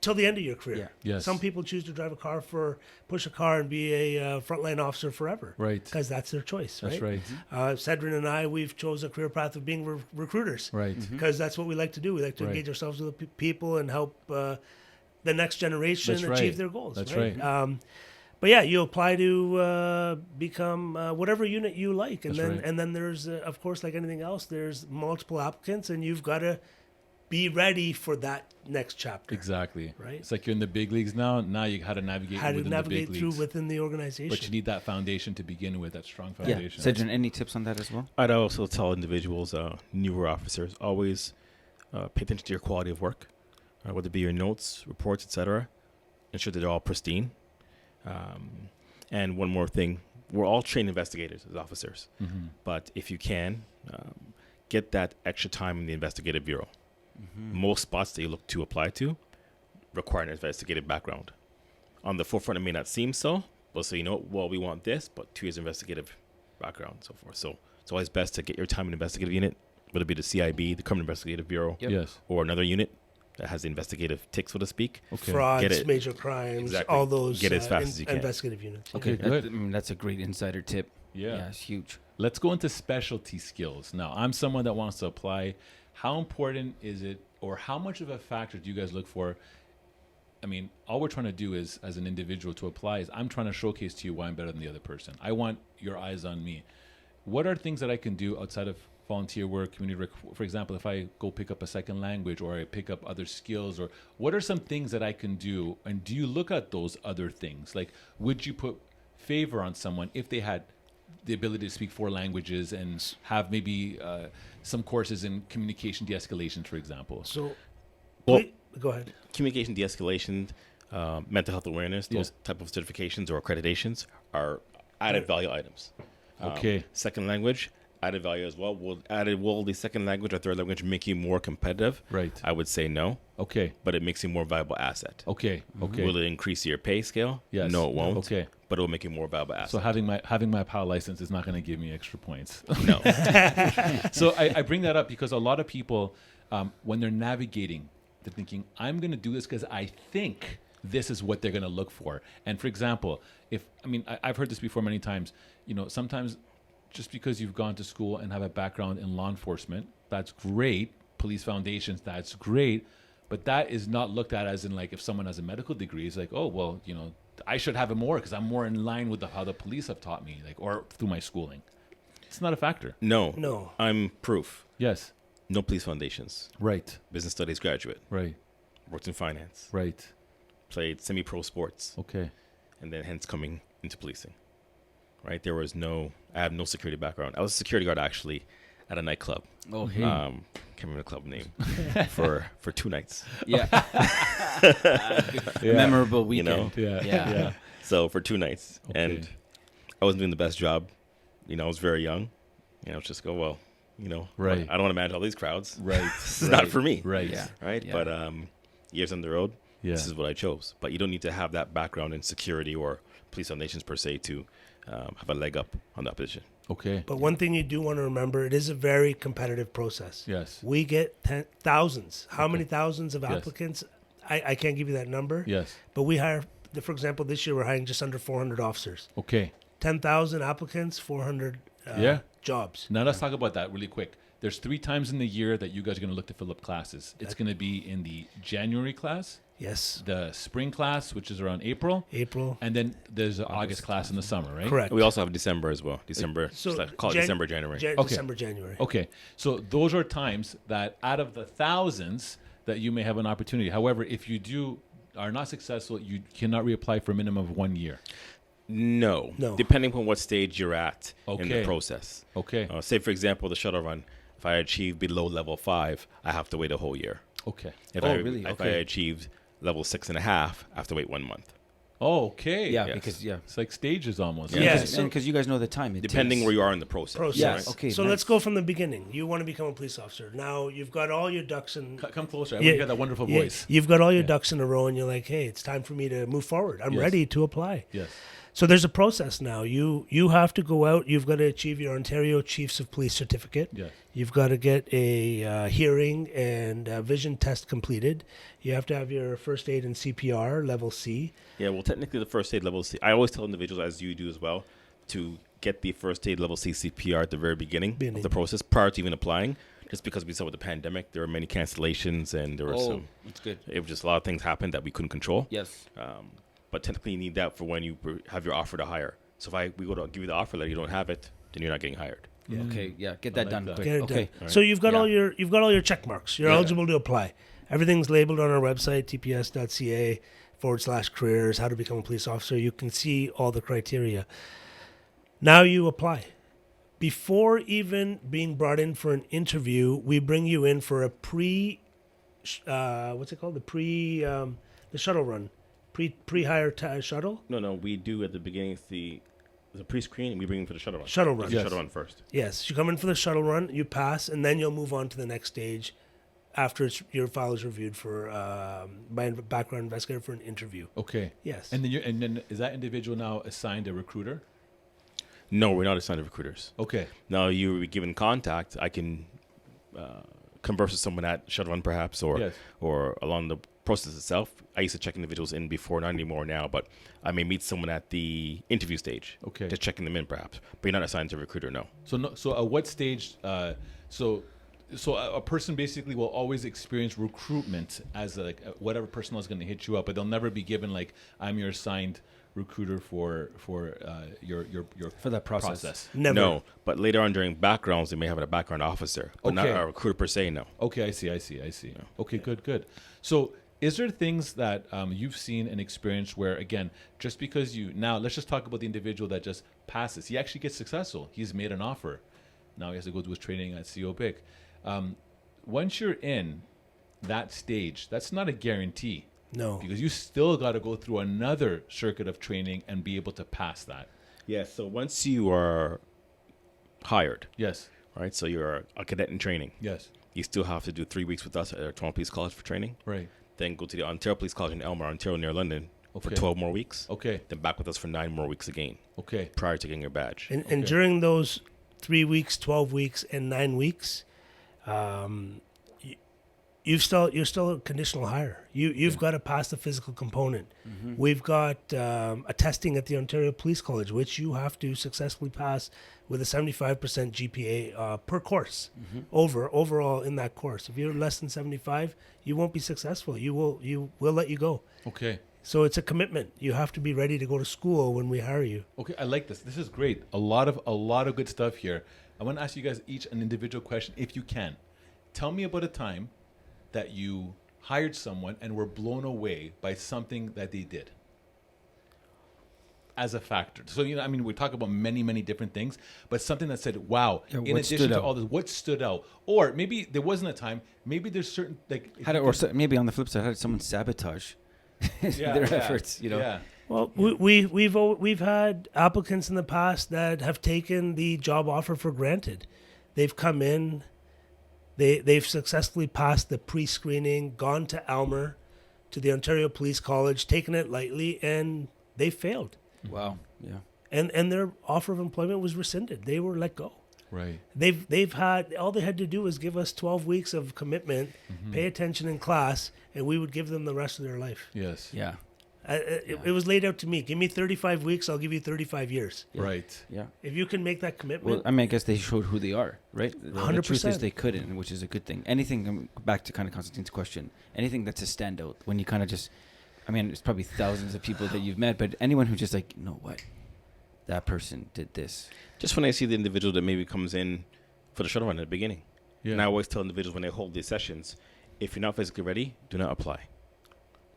Till the end of your career. Yeah. Yes. Some people choose to push a car and be a frontline officer forever. Right. Because that's their choice, right? That's right. Cedron and I, we've chose a career path of being recruiters. Right. Because that's what we like to do. We like to Right. engage ourselves with people and help the next generation That's achieve right. their goals. That's right. right. But yeah, you apply to become whatever unit you like, and That's then right. and then there's of course, like anything else, there's multiple applicants, and you've got to be ready for that next chapter. Exactly. Right. It's like you're in the big leagues now. Now you how to navigate How to within navigate the big through leagues. within the organization. But you need that foundation to begin with, that strong Yeah. foundation. Cedron, any tips on that as well? I'd also tell individuals, newer officers, always pay attention to your quality of work, whether it be your notes, reports, etc. Ensure that they're all pristine. And one more thing, we're all trained investigators as officers, but if you can, get that extra time in the investigative bureau. Most spots that you look to apply to require an investigative background. On the forefront, it may not seem so, but so you know, well, we want this, but 2 years investigative background and so forth. So it's always best to get your time in the investigative unit, whether it be the CIB, the Criminal Investigative Bureau, Yes. or another unit that has the investigative tick, so to speak. Okay. Frauds, Get it. major crimes, Exactly. all those Get it as fast as you can. investigative units. Okay, That- good. I mean, that's a great insider tip. Yeah. It's huge. Let's go into specialty skills. Now, I'm someone that wants to apply. How important is it, or how much of a factor do you guys look for? I mean, all we're trying to do is, as an individual to apply, is I'm trying to showcase to you why I'm better than the other person. I want your eyes on me. What are things that I can do outside of volunteer work, community work? For example, if I go pick up a second language or I pick up other skills, or what are some things that I can do? And do you look at those other things? Like, would you put favor on someone if they had the ability to speak 4 languages and have maybe some courses in communication de-escalation, for example? So, Well- go ahead. Communication de-escalation, mental health awareness, those type of certifications or accreditations are added value items. Okay. Second language, added value as well. Will the second language or third language make you more competitive? Right. I would say no, Okay. but it makes you more valuable asset. Okay. Okay. Will it increase your pay scale? Yes. No, it won't. Okay. But it will make you more valuable asset. So having my PAL license is not going to give me extra points. No. So I bring that up because a lot of people, when they're navigating, they're thinking, I'm going to do this because I think this is what they're going to look for. And for example, I've heard this before many times, sometimes just because you've gone to school and have a background in law enforcement, that's great. Police foundations, that's great. But that is not looked at as in, like, if someone has a medical degree, it's like, oh, well, I should have it more because I'm more in line with how the police have taught me, like, or through my schooling. It's not a factor. No. I'm proof. Yes. No police foundations. Right. Business studies graduate. Right. Worked in finance. Right. Played semi-pro sports. Okay. And then hence coming into policing. Right? I have no security background. I was a security guard actually at a nightclub. Oh, hey. Can't remember the club name for 2 nights. Yeah. Memorable weekend. Yeah. So for 2 nights, Okay. and I wasn't doing the best job. I was very young. I was just Right. I don't want to manage all these crowds. Right. This is not for me. Right. Yeah. Right. Yeah. But years on the road, Yeah. this is what I chose. But you don't need to have that background in security or police foundations per se to have a leg up on that position. Okay. But one thing you do want to remember, it is a very competitive process. Yes. We get thousands. How many thousands of Yes. applicants? I can't give you that number. Yes. But we hire, for example, this year we're hiring just under 400 officers. Okay. 10,000 applicants, 400 jobs. Now let's talk about that really quick. There's 3 times in the year that you guys are going to look to fill up classes. It's going to be in the January class, Yes. the spring class, which is around April, and then there's an August class in the summer, right? Correct. We also have December as well. December, call it December, January. Okay. December, January. Okay, so those are times that out of the thousands that you may have an opportunity. However, if you are not successful, you cannot reapply for a minimum of 1 year. No. No. Depending on what stage you're at in the Okay. process. Okay. Say, for example, the shuttle run. If I achieve below level 5, I have to wait a whole year. Okay. If Really? If I Okay. achieved level 6.5, I have to wait 1 month. Oh, okay. Yeah, Yes. because It's like stages almost. Yeah. because you guys know the time. It Depending takes. where you are in the process. Process. Yes. Okay. So nice. let's go from the beginning. You want to become a police officer. Now you've got all your ducks in. Come closer. I want to hear that wonderful voice. You've got all your ducks in a row, and you're like, hey, it's time for me to move forward. I'm Yes. ready to apply. Yes. So there's a process now. You have to go out. You've got to achieve your Ontario Chiefs of Police certificate. Yes. You've got to get a hearing and a vision test completed. You have to have your first aid and CPR level C. Yeah, well, technically the first aid level C, I always tell individuals, as you do as well, to get the first aid level C CPR at the very beginning of the process prior to even applying. Just because we saw with the pandemic, there were many cancellations and there were that's good. it was just a lot of things happened that we couldn't control. Yes. But technically you need that for when you have your offer to hire. So if we go to give you the offer letter, you don't have it, then you're not getting hired. Okay. Yeah. Get that like done that. quick. Get it Okay. done. So you've got Yeah. all your check marks. You're eligible to apply. Everything's labeled on our website, tps.ca/careers, how to become a police officer. You can see all the criteria. Now you apply. Before even being brought in for an interview, we bring you in for a what's it called? The shuttle run. Pre-hire shuttle? No, we do at the beginning the pre-screen, we bring them for the shuttle run. Shuttle run. Shuttle run first. Yes, you come in for the shuttle run, you pass, and then you'll move on to the next stage after your file is reviewed by a background investigator for an interview. Okay. Yes. And then is that individual now assigned a recruiter? No, we're not assigned recruiters. Okay. Now you will be given contact. I can converse with someone at shuttle run perhaps, or along the process itself. I used to check individuals in before, not anymore now, but I may meet someone at the interview stage. Okay. Just checking them in perhaps. But you're not assigned to a recruiter, no. So at what stage? So a person basically will always experience recruitment as whatever personnel is going to hit you up, but they'll never be given like, I'm your assigned recruiter for your For that process. Never. No, but later on during backgrounds, they may have a background officer, but not Okay. a recruiter per se, no. Okay, I see. Okay, good. So is there things that you've seen and experienced where, again, just because now let's just talk about the individual that just passes. He actually gets successful. He's made an offer. Now he has to go do his training at CO BIC. Once you're in that stage, that's not a guarantee. No. Because you still got to go through another circuit of training and be able to pass that. Yes, so once you are hired, Yes. right, so you're a cadet in training, Yes. you still have to do 3 weeks with us at our Toronto Police College for training. Right. Then go to the Ontario Police College in Elmer, Ontario, near London, for Okay. 12 more weeks. Okay. Then back with us for 9 more weeks again, Okay. prior to getting your badge. And during those 3 weeks, 12 weeks, and 9 weeks, you're still a conditional hire. You've got to pass the physical component. Mm-hmm. We've got a testing at the Ontario Police College, which you have to successfully pass with a 75% GPA per course. Mm-hmm. Overall in that course. If you're less than 75, you won't be successful. We'll let you go. Okay. So it's a commitment. You have to be ready to go to school when we hire you. Okay, I like this. This is great. A lot of good stuff here. I want to ask you guys each an individual question, if you can. Tell me about a time that you hired someone and were blown away by something that they did as a factor. So, we talk about many, many different things, but something that said, wow, Yeah, in what addition stood to out? all this, what stood out? Or maybe there wasn't a time, maybe there's certain, like... Maybe on the flip side, how did someone sabotage their efforts, Yeah. Well, we've had applicants in the past that have taken the job offer for granted. They've come in, they've successfully passed the pre-screening, gone to Elmer, to the Ontario Police College, taken it lightly, and they failed. Wow. Yeah. And their offer of employment was rescinded. They were let go. Right. They've had, all they had to do was give us 12 weeks of commitment, pay attention in class, and we would give them the rest of their life. Yes. Yeah. It was laid out to me. Give me 35 weeks, I'll give you 35 years. Right. Yeah. If you can make that Well, commitment, I mean, I guess they showed who they are, right? The truth is 100%. they couldn't, which is a good thing. Anything, back to kind of Constantine's question, anything that's a standout, when you kind of just, I mean, it's probably thousands of people that you've met, but anyone who just like, you know what, that person did this. Just when I see the individual that maybe comes in for the shuttle run at the beginning. Yeah. And I always tell individuals when they hold these sessions, if you're not physically ready, do not apply.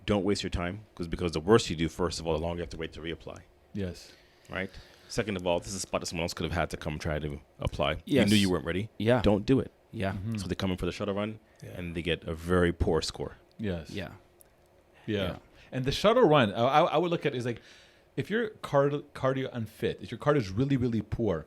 Don't waste your time, because the worse you do, first of all, the longer you have to wait to reapply, Yes. right? Second of all, this is a spot that someone else could have had to come try to apply. Yes. You knew you weren't ready. Yeah. Don't do it. Yeah. Mhm. So they come in for the shuttle run, Yeah. and they get a very poor score. Yes. Yeah. Yeah. Yeah. And the shuttle run, I would look at it as like, if you're cardio unfit, if your cardio is really, really poor,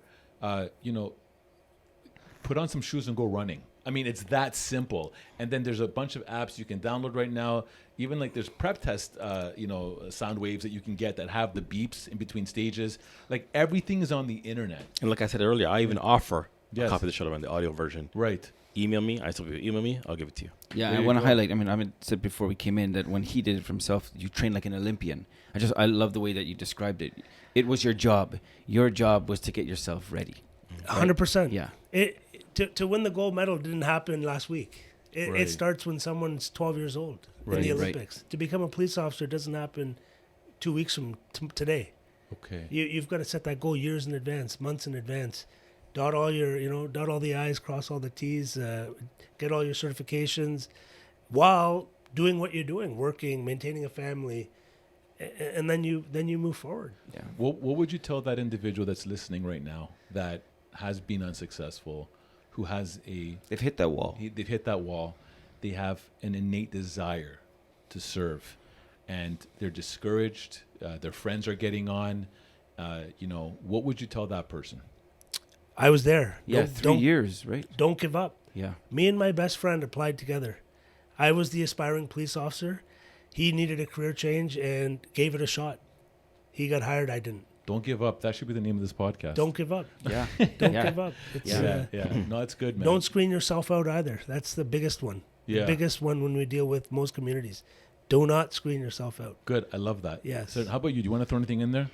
put on some shoes and go running. I mean, it's that simple. And then there's a bunch of apps you can download right now. Even like there's prep test, sound waves that you can get that have the beeps in between stages. Like everything is on the internet. And like I said earlier, I even offer Yes. a copy of the shuttle run, the audio version. Right. Email me. I still email me. I'll give it to you. Yeah, There I you want to go. highlight. I mean, I said before we came in that when he did it for himself, you train like an Olympian. I love the way that you described it. It was your job. Your job was to get yourself ready. 100%. Yeah. To win the gold medal didn't happen last week. Right. It starts when someone's 12 years old Right. in the Right. Olympics. To become a police officer doesn't happen 2 weeks from today. Okay. You've got to set that goal years in advance, months in advance. Dot all the I's, cross all the T's, get all your certifications while doing what you're doing, working, maintaining a family, and then you move forward. Yeah. What would you tell that individual that's listening right now that has been unsuccessful, who has They've hit that wall. they've hit that wall, they have an innate desire to serve, and they're discouraged, their friends are getting on, what would you tell that person? I was there. Yeah, Don't- 3 years, right? Don't give up. Yeah. Me and my best friend applied together. I was the aspiring police officer. He needed a career change and gave it a shot. He got hired. I didn't. Don't give up. That should be the name of this podcast. Don't give up. Yeah. Don't Yeah. give up. It's, Yeah. No, it's good, man. Don't screen yourself out either. That's the biggest one. Yeah. The biggest one when we deal with most communities. Do not screen yourself out. Good. I love that. Yes. So how about you? Do you want to throw anything in there?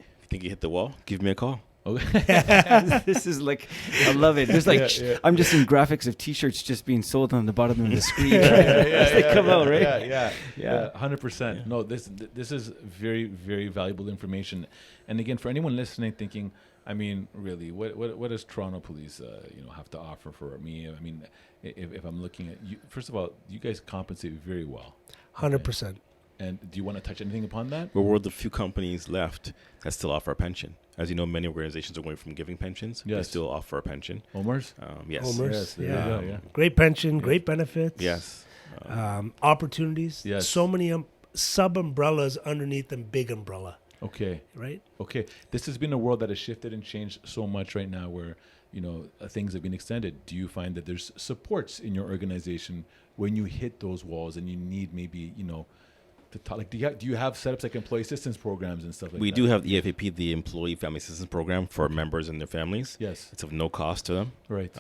If you think you hit the wall, give me a call. This is like, I love it. There's like, Yeah. I'm just in graphics of T-shirts just being sold on the bottom of the screen. As they come out, right? Yeah. 100%. No, this is very, very valuable information. And again, for anyone listening, thinking, I mean, really, what does Toronto Police, have to offer for me? I mean, if I'm looking at you, first of all, you guys compensate very well. 100%. And do you want to touch anything upon that? We're one of the few companies left that still offer a pension. As you know, many organizations are going from giving pensions. They Yes. still offer a pension. Omars? Yes. Homers, Yes, there you yeah. go, yeah. Great pension, great benefits. Yes. Opportunities. Yes. So many sub-umbrellas underneath the big umbrella, Okay. right? Okay. This has been a world that has shifted and changed so much right now where, things have been extended. Do you find that there's supports in your organization when you hit those walls and you need maybe, to talk, like, do you have setups like employee assistance programs and stuff like We that? do have the EFAP, the Employee Family Assistance Program, for members and their families. Yes. It's of no cost to them. Right.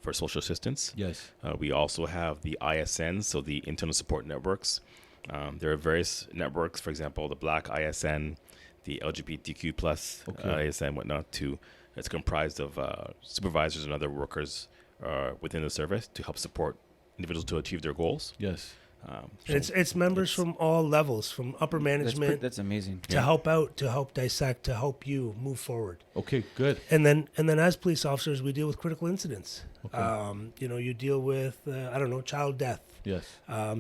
For social assistance. Yes. We also have the ISNs, so the Internal Support Networks. There are various networks, for example, the Black ISN, the LGBTQ plus Okay. ISN, whatnot. It's comprised of supervisors and other workers within the service to help support individuals to achieve their goals. Yes. And it's members from all levels, from upper management That's amazing. to help out, to help dissect, to help you move forward. Okay, good. And then as police officers, we deal with critical incidents. Okay. You deal with child death, Yes.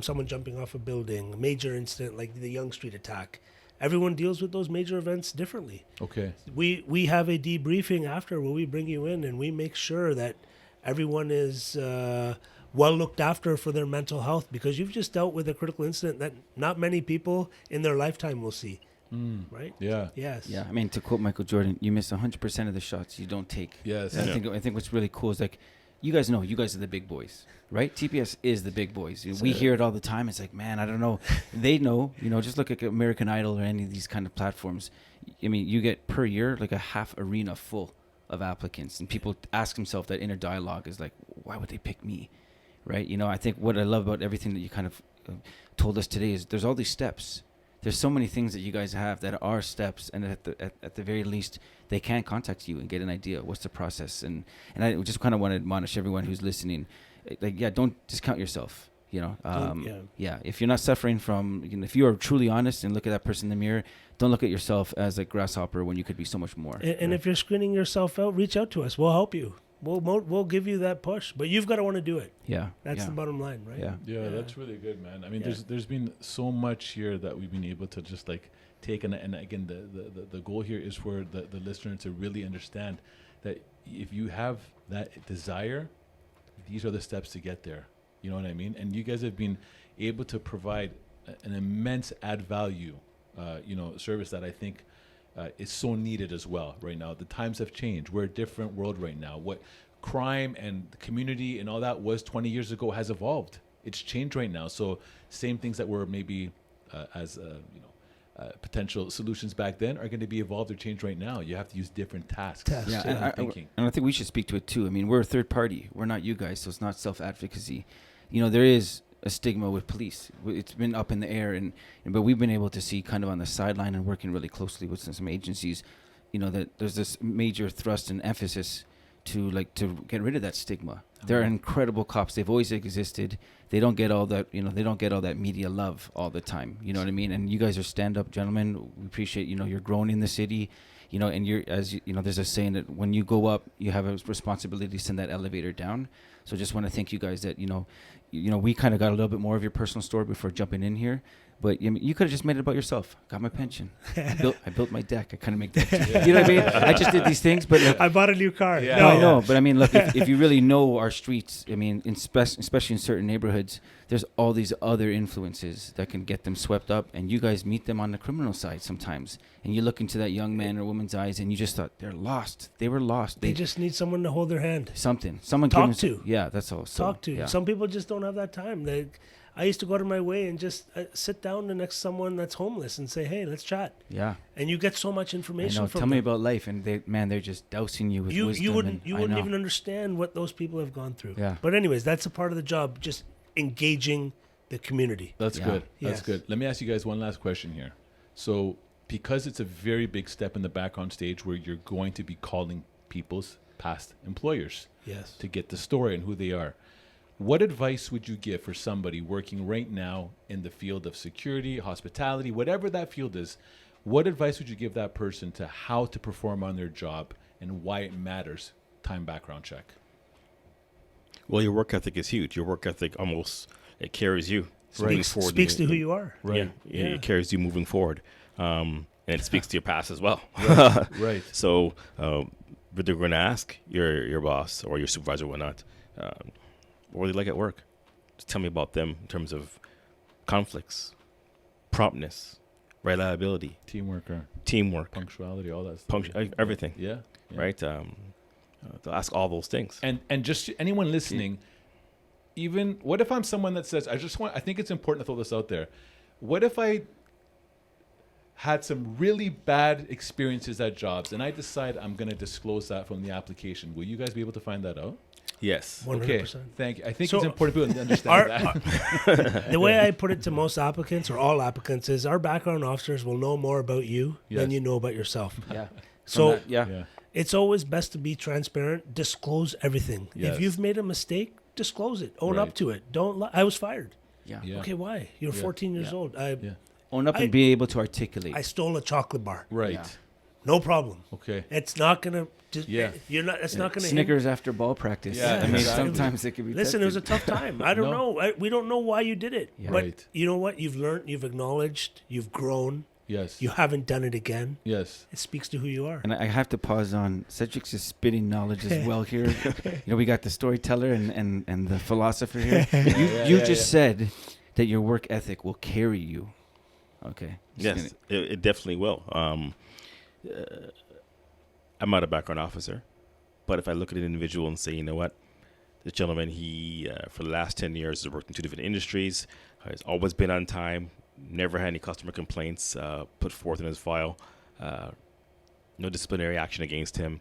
someone jumping off a building, a major incident like the Yonge Street attack. Everyone deals with those major events differently. Okay. We have a debriefing after where we bring you in and we make sure that everyone is well looked after for their mental health, because you've just dealt with a critical incident that not many people in their lifetime will see. Right? Yeah. Yes. Yeah, I mean, to quote Michael Jordan, you miss 100% of the shots you don't take. Yes. And I think what's really cool is like, you guys know, you guys are the big boys, right? TPS is the big boys. We hear it all the time. It's like, man, I don't know. They know, just look at American Idol or any of these kind of platforms. I mean, you get per year like a half arena full of applicants, and people ask themselves that inner dialogue is like, why would they pick me? Right? I think what I love about everything that you kind of told us today is there's all these steps. There's so many things that you guys have that are steps, and at the very least, they can contact you and get an idea what's the process. And I just kind of want to admonish everyone who's listening, like, yeah, don't discount yourself. You know, yeah. If you're not suffering from, if you are truly honest and look at that person in the mirror, don't look at yourself as a grasshopper when you could be so much more. And if you're screening yourself out, reach out to us. We'll help you. We'll give you that push, but you've got to want to do it. Yeah, that's the bottom line, right? Yeah, that's really good, man. I mean, there's been so much here that we've been able to just like take, and again, the goal here is for the listener to really understand that if you have that desire, these are the steps to get there. You know what I mean? And you guys have been able to provide an immense add value, service that I think is so needed as well right now. The times have changed. We're a different world right now. What crime and the community and all that was 20 years ago has evolved. It's changed right now. So same things that were maybe potential solutions back then are going to be evolved or changed right now. You have to use different tasks. Yeah, and I think we should speak to it too. I mean, we're a third party. We're not you guys, so it's not self-advocacy. There is a stigma with police. It's been up in the air, but we've been able to see kind of on the sideline and working really closely with some agencies, that there's this major thrust and emphasis to get rid of that stigma. They're incredible cops. They've always existed. They don't get all that, they don't get all that media love all the time. You know what I mean? And you guys are stand-up gentlemen. We appreciate, you're growing in the city, and there's a saying that when you go up, you have a responsibility to send that elevator down. So just want to thank you guys that, we kind of got a little bit more of your personal story before jumping in here. But you could have just made it about yourself. Got my pension. I built my deck. I kind of make that. You know what I mean? I just did these things, but I bought a new car. Yeah. No, I know, but I mean, look, if you really know our streets, I mean, especially in certain neighborhoods, there's all these other influences that can get them swept up, and you guys meet them on the criminal side sometimes, and you look into that young man or woman's eyes, and you just thought they're lost. They were lost. They just need someone to hold their hand. Someone talk to. Yeah, that's all. Talk to. Yeah. Some people just don't have that time. I used to go out of my way and just sit down next to someone that's homeless and say, "Hey, let's chat." Yeah. And you get so much information from Tell me them. about life, and they're just dousing you with wisdom. You wouldn't even understand what those people have gone through. Yeah. But anyways, that's a part of the job, just engaging the community. That's good. That's Yes. good. Let me ask you guys one last question here. So, because it's a very big step in the background stage where you're going to be calling people's past employers Yes. to get the story and who they are, what advice would you give for somebody working right now in the field of security, hospitality, whatever that field is? What advice would you give that person to how to perform on their job and why it matters? Time background check. Well, your work ethic is huge. Your work ethic it carries you. Speaks to who you are. Right. Yeah. It carries you moving forward. And it speaks to your past as well. Right. So, but they're going to ask your boss or your supervisor or whatnot, what do they like at work? Just tell me about them in terms of conflicts, promptness, reliability, Teamwork, punctuality, all that stuff. Everything. Yeah. Right? They'll ask all those things. And just anyone listening, even what if I'm someone that says, I think it's important to throw this out there. What if I had some really bad experiences at jobs and I decide I'm going to disclose that from the application? Will you guys be able to find that out? Yes. 100%. Okay, thank you. I think So, it's important for people to understand that. The way I put it to most applicants or all applicants is our background officers will know more about you than Yes. you know about yourself. Yeah. So Yeah. it's always best to be transparent. Disclose everything. Yes. If you've made a mistake, disclose it. Own Right. up to it. Don't lie. I was fired. Yeah. Yeah. Okay, why? You're 14 years old. Yeah. Own up I- and be able to articulate. I stole a chocolate bar. Right. Yeah. No problem. Okay. It's not gonna. Yeah. You're not. It's not gonna. Snickers after ball practice. Yeah, I mean, exactly. sometimes it could be. Listen, it was a tested. tough time. I don't No. know. We don't know why you did it. Yeah. But Right. you know what? You've learned. You've acknowledged. You've grown. Yes. You haven't done it again. Yes. It speaks to who you are. And I have to pause on Cedric's just spitting knowledge as well here. We got the storyteller and the philosopher here. You just said that your work ethic will carry you. Okay. Yes, it definitely will. I'm not a background officer, but if I look at an individual and say, you know what, this gentleman, he for the last 10 years has worked in 2 different industries, has always been on time, never had any customer complaints put forth in his file, no disciplinary action against him,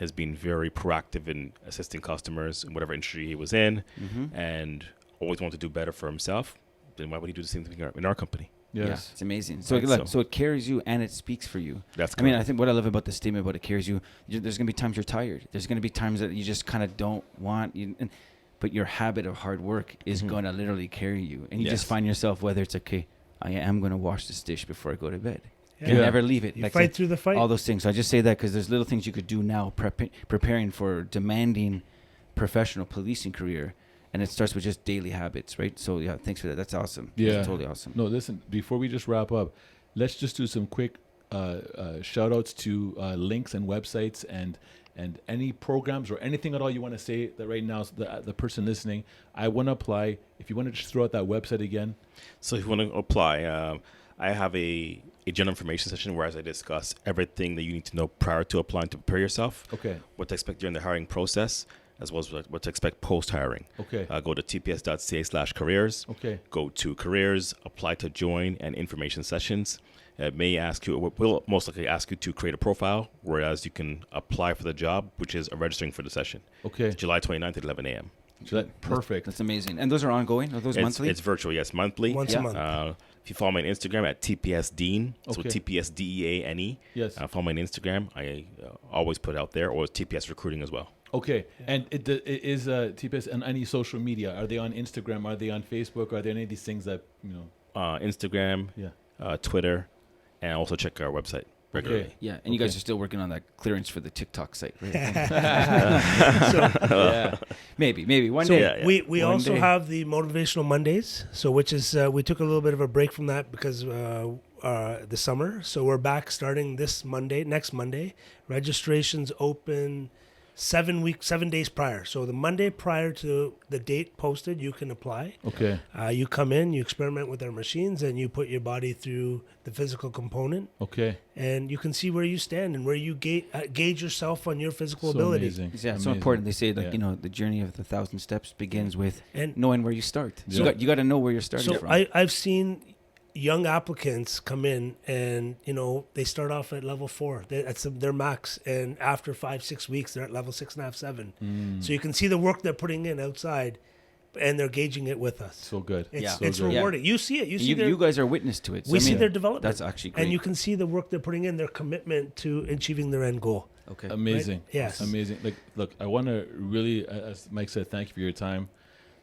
has been very proactive in assisting customers in whatever industry he was in, and always wants to do better for himself, then why would he do the same thing in our company? Yeah, Yes. it's amazing. So, Right, look, so- so it carries you and it speaks for you. That's I mean, I correct. think what I love about the statement about it carries you, there's going to be times you're tired. There's going to be times that you just kind of don't want, but your habit of hard work is going to literally carry you. And you just Yes. find yourself, whether it's, okay, I am going to wash this dish before I go to bed. Yeah. You Yeah. never leave it. You fight through the fight. All those things. So I just say that because there's little things you could do now preparing for demanding professional policing career. And it starts with just daily habits, right? So, yeah, thanks for that. That's awesome. Yeah. That's totally awesome. No, listen, before we just wrap up, let's just do some quick shout outs to links and websites and any programs or anything at all you want to say that right now, the person listening, I want to apply. If you want to just throw out that website again. So if you want to apply, I have a general information session where I discuss everything that you need to know prior to applying to prepare yourself. Okay. What to expect during the hiring process, as well as what to expect post-hiring. Okay. Go to tps.ca/careers. Okay. Go to careers, apply to join, and information sessions. It may ask you, will most likely ask you to create a profile, whereas you can apply for the job, which is registering for the session. Okay. July 29th at 11 a.m. So perfect. That's amazing. And those are ongoing? Are those monthly? It's virtual, yes, monthly. Once Yeah. a month. If you follow me on Instagram at TPSDean, so Okay. TPSDEANE. Yes. Follow me on Instagram. I always put out there, or TPS Recruiting as well. Okay. And it is TPS on any social media? Are they on Instagram? Are they on Facebook? Are there any of these things that, Instagram, yeah. Twitter, and also check our website regularly. Okay. Yeah, and you guys Okay. are still working on that clearance for the TikTok site, right? Yeah. maybe one So day. Yeah, yeah. we One also day. have the motivational Mondays, so which is we took a little bit of a break from that because the summer. So we're back starting next Monday. Registrations open 7 days prior. So the Monday prior to the date posted, you can apply. Okay. You come in, you experiment with our machines, and you put your body through the physical component, Okay. and you can see where you stand and where you gauge yourself on your physical So ability. amazing. Yeah, it's so Amazing. important. They say, like, Yeah. the journey of the 1,000 steps begins with And knowing where you start. Yeah. You got to know where you're starting so from. I've seen young applicants come in, and they start off at level 4. That's their max, and after 5-6 weeks, they're at level 6.5, 7. So you can see the work they're putting in outside, and they're gauging it with us. So good. It's, Yeah. So it's good. rewarding. You see it. You see you guys are witness to it. So, we I see mean, their development. That's actually great. And you can see the work they're putting in, their commitment to achieving their end goal. okay. Amazing. Right? Yes. Amazing. Look, I want to really, as Mike said, thank you for your time.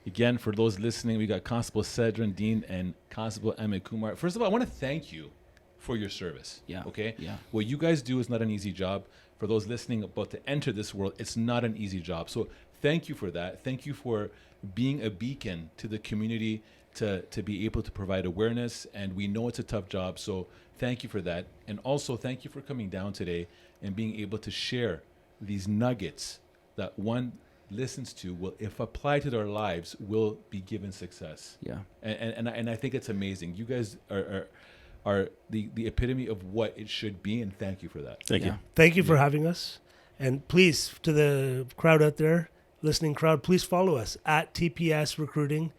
Again, for those listening, we got Constable Cedron Dean and Constable Amit Kumar. First of all, I want to thank you for your service. Yeah. Okay? Yeah. What you guys do is not an easy job. For those listening about to enter this world, it's not an easy job. So thank you for that. Thank you for being a beacon to the community to be able to provide awareness. And we know it's a tough job. So thank you for that. And also thank you for coming down today and being able to share these nuggets that one listens to will, if applied to their lives, will be given success. Yeah. And I think it's amazing. You guys are the epitome of what it should be, and thank you for that. Thank Yeah. you. Thank you for having us. And please, to the crowd out there, listening crowd, please follow us at TPS Recruiting,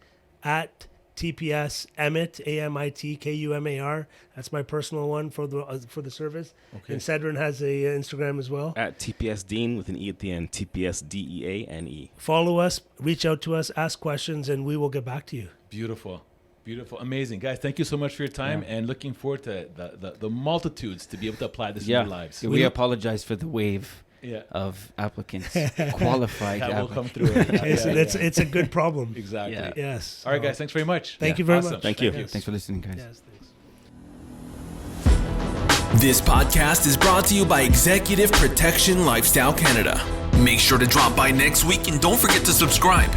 at TPS Amit, AMITKUMAR. That's my personal one for the service. Okay. And Cedron has a Instagram as well. At TPSDean with an E at the end, TPSDEANE. Follow us, reach out to us, ask questions, and we will get back to you. Beautiful. Amazing. Guys, thank you so much for your time, Yeah. and looking forward to the multitudes to be able to apply this Yeah. in their lives. We apologize for the wave Yeah. of applicants, qualified That will applicants. come through. It's a good problem. Exactly. Yeah. Yes. All right, guys. Thanks very much. Thank you very Awesome. much. Thank you. Yes. Thanks for listening, guys. Yes, thanks. This podcast is brought to you by Executive Protection Lifestyle Canada. Make sure to drop by next week and don't forget to subscribe.